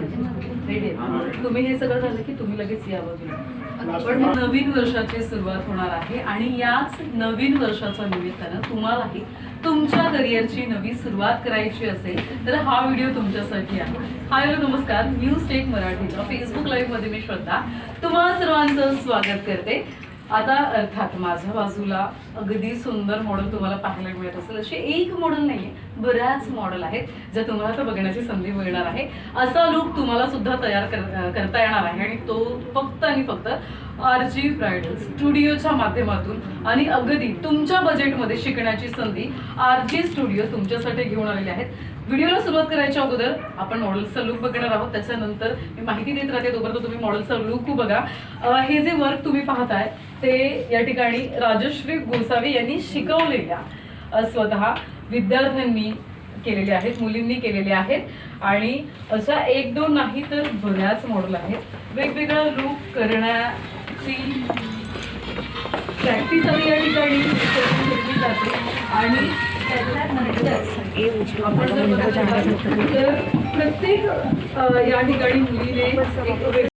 तुम्ही हे सगळं झालं की तुम्ही लगेच या बाजूला. पण नवीन वर्षाची सुरुवात होणार आहे आणि याच नवीन वर्षाच्या निमित्तानं तुम्हालाही तुमच्या करिअरची नवी सुरुवात करायची असेल तर हा व्हिडिओ तुमच्यासाठी आहे. हाय हॅलो नमस्कार, न्यूज टेक मराठीच्या फेसबुक लाईव्ह मध्ये मी श्रद्धा तुम्हा सर्वांचं स्वागत करते. आता अर्थात माझ्या बाजूला अगदी सुंदर मॉडेल तुम्हाला पाहायला मिळत असेल. असे एक मॉडेल नाहीये, बऱ्याच मॉडेल आहेत ज्या तुम्हाला तर बघण्याची संधी मिळणार आहे. असा लुक तुम्हाला सुद्धा तयार करता येणार आहे आणि तो फक्त आणि फक्त RG ब्रायडल स्टुडिओच्या माध्यमातून आणि अगदी तुमच्या बजेटमध्ये शिकण्याची संधी RG स्टुडिओ तुमच्यासाठी घेऊन आलेले आहेत. व्हिडिओला सुरुवात करायच्या अगोदर आपण मॉडेलचा लुक बघणार आहोत. त्याच्यानंतर मी माहिती देत राहते, तोपर्यंत तुम्ही मॉडेलचा लुक बघा. हे जे वर्क तुम्ही पाहताय ते या ठिकाणी राजश्री गोसावी यांनी शिकवलेल्या स्वतः विद्यार्थ्यांनी केलेले आहेत, मुलींनी केलेले आहेत आणि अशा एक दोन नाही तर बऱ्याच मॉडेल आहेत. वेगवेगळा लुक करण्याची प्रॅक्टिस आम्ही या ठिकाणी केली जाते आणि आपण जर प्रत्येक या ठिकाणी मुलीने